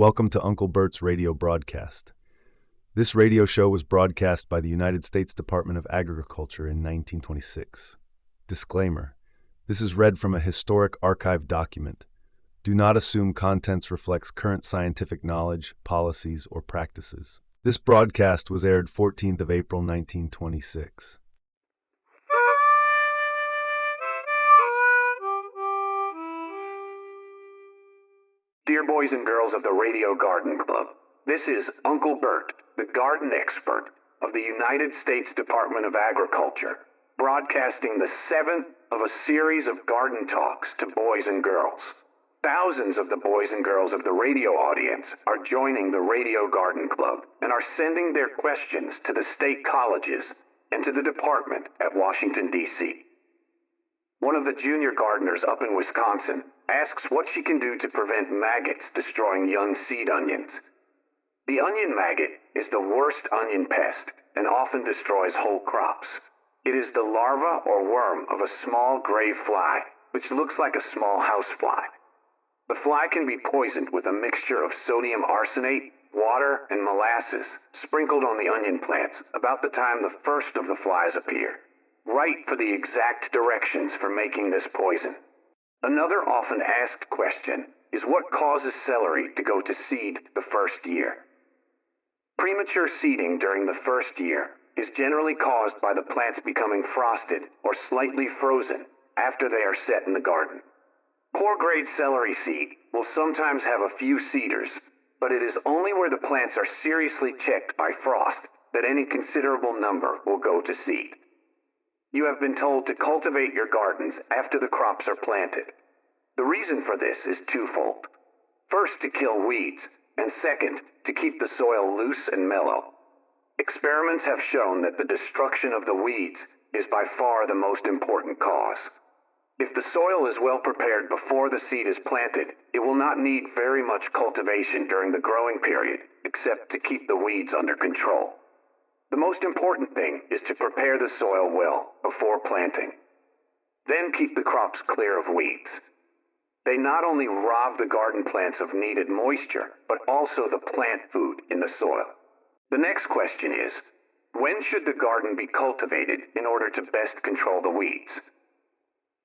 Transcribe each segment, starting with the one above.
Welcome to Uncle Bert's radio broadcast. This radio show was broadcast by the United States Department of Agriculture in 1926. Disclaimer: this is read from a historic archive document. Do not assume contents reflects current scientific knowledge, policies, or practices. This broadcast was aired 14th of April 1926. Dear boys and girls of the Radio Garden Club, this is Uncle Bert, the garden expert of the United States Department of Agriculture, broadcasting the seventh of a series of garden talks to boys and girls. Thousands of the boys and girls of the radio audience are joining the Radio Garden Club and are sending their questions to the state colleges and to the department at Washington, D.C. One of the junior gardeners up in Wisconsin asks what she can do to prevent maggots destroying young seed onions. The onion maggot is the worst onion pest and often destroys whole crops. It is the larva or worm of a small gray fly, which looks like a small housefly. The fly can be poisoned with a mixture of sodium arsenate, water, and molasses sprinkled on the onion plants about the time the first of the flies appear. Write for the exact directions for making this poison. Another often asked question is what causes celery to go to seed the first year? Premature seeding during the first year is generally caused by the plants becoming frosted or slightly frozen after they are set in the garden. Poor grade celery seed will sometimes have a few seeders, but it is only where the plants are seriously checked by frost that any considerable number will go to seed. You have been told to cultivate your gardens after the crops are planted. The reason for this is twofold. First, to kill weeds, and second, to keep the soil loose and mellow. Experiments have shown that the destruction of the weeds is by far the most important cause. If the soil is well prepared before the seed is planted, it will not need very much cultivation during the growing period, except to keep the weeds under control. The most important thing is to prepare the soil well before planting. Then keep the crops clear of weeds. They not only rob the garden plants of needed moisture, but also the plant food in the soil. The next question is, when should the garden be cultivated in order to best control the weeds?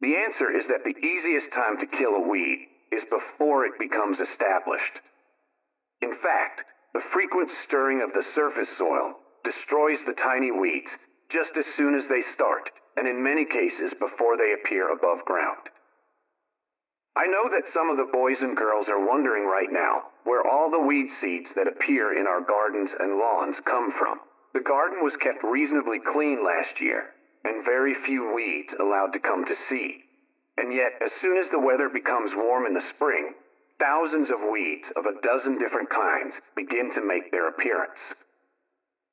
The answer is that the easiest time to kill a weed is before it becomes established. In fact, the frequent stirring of the surface soil destroys the tiny weeds just as soon as they start, and in many cases before they appear above ground. I know that some of the boys and girls are wondering right now where all the weed seeds that appear in our gardens and lawns come from. The garden was kept reasonably clean last year, and very few weeds allowed to come to seed. And yet, as soon as the weather becomes warm in the spring, thousands of weeds of a dozen different kinds begin to make their appearance.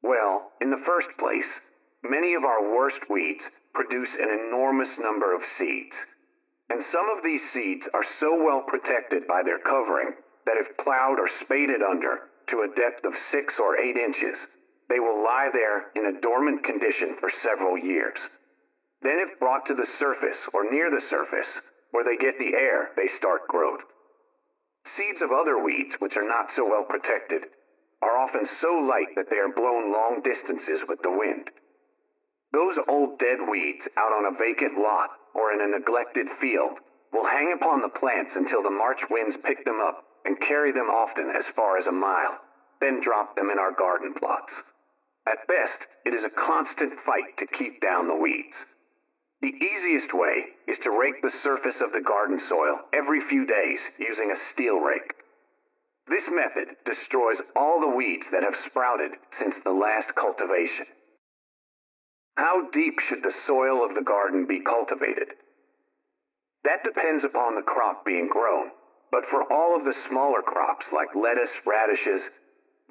Well, in the first place, many of our worst weeds produce an enormous number of seeds. And some of these seeds are so well protected by their covering that if plowed or spaded under to a depth of 6 or 8 inches, they will lie there in a dormant condition for several years. Then if brought to the surface or near the surface, where they get the air, they start growth. Seeds of other weeds, which are not so well protected, are often so light that they are blown long distances with the wind. Those old dead weeds out on a vacant lot or in a neglected field will hang upon the plants until the March winds pick them up and carry them often as far as a mile, then drop them in our garden plots. At best, it is a constant fight to keep down the weeds. The easiest way is to rake the surface of the garden soil every few days using a steel rake. This method destroys all the weeds that have sprouted since the last cultivation. How deep should the soil of the garden be cultivated? That depends upon the crop being grown, but for all of the smaller crops like lettuce, radishes,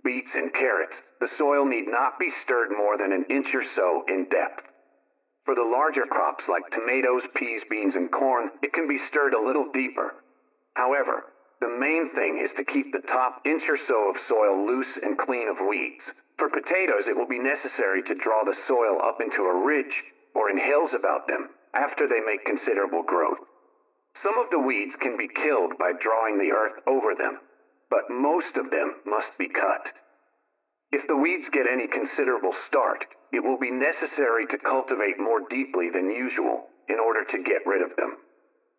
beets, and carrots, the soil need not be stirred more than an inch or so in depth. For the larger crops like tomatoes, peas, beans, and corn, it can be stirred a little deeper. However, the main thing is to keep the top inch or so of soil loose and clean of weeds. For potatoes, it will be necessary to draw the soil up into a ridge or in hills about them after they make considerable growth. Some of the weeds can be killed by drawing the earth over them, but most of them must be cut. If the weeds get any considerable start, it will be necessary to cultivate more deeply than usual in order to get rid of them.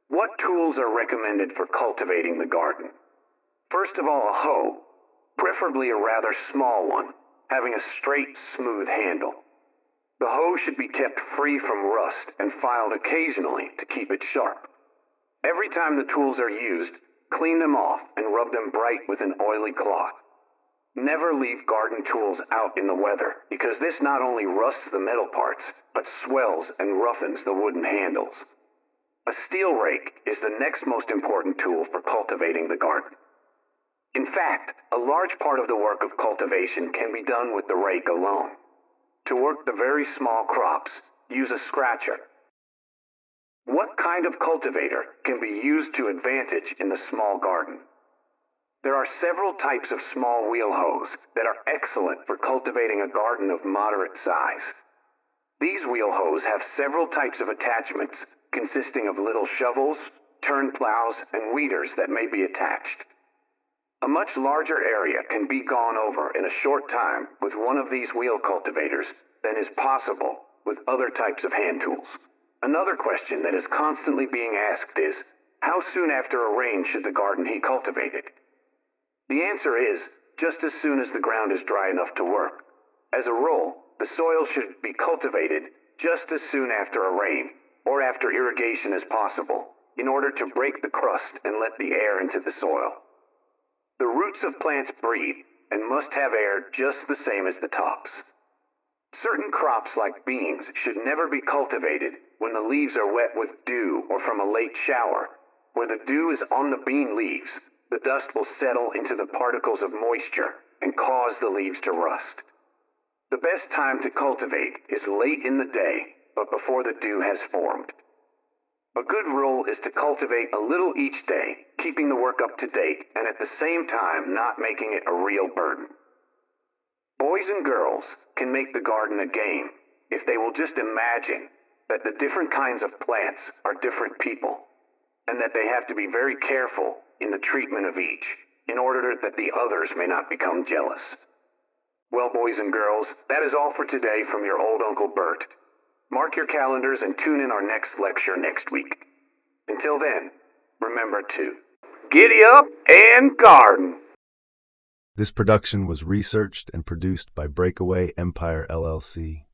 What tools are recommended for cultivating the garden? First of all, a hoe, preferably a rather small one, having a straight, smooth handle. The hoe should be kept free from rust and filed occasionally to keep it sharp. Every time the tools are used, clean them off and rub them bright with an oily cloth. Never leave garden tools out in the weather, because this not only rusts the metal parts, but swells and roughens the wooden handles. A steel rake is the next most important tool for cultivating the garden. In fact, a large part of the work of cultivation can be done with the rake alone. To work the very small crops, use a scratcher. What kind of cultivator can be used to advantage in the small garden? There are several types of small wheel hoes that are excellent for cultivating a garden of moderate size. These wheel hoes have several types of attachments consisting of little shovels, turn plows, and weeders that may be attached. A much larger area can be gone over in a short time with one of these wheel cultivators than is possible with other types of hand tools. Another question that is constantly being asked is, how soon after a rain should the garden be cultivated? The answer is, just as soon as the ground is dry enough to work. As a rule, the soil should be cultivated just as soon after a rain, or after irrigation as possible, in order to break the crust and let the air into the soil. The roots of plants breathe and must have air just the same as the tops. Certain crops like beans should never be cultivated when the leaves are wet with dew or from a late shower. Where the dew is on the bean leaves, the dust will settle into the particles of moisture and cause the leaves to rust. The best time to cultivate is late in the day, but before the dew has formed. A good rule is to cultivate a little each day, keeping the work up to date and at the same time not making it a real burden. Boys and girls can make the garden a game if they will just imagine that the different kinds of plants are different people, and that they have to be very careful in the treatment of each, in order that the others may not become jealous. Well, boys and girls, that is all for today from your old Uncle Bert. Mark your calendars and tune in our next lecture next week. Until then, remember to giddy up and garden. This production was researched and produced by BreakAway Empire LLC.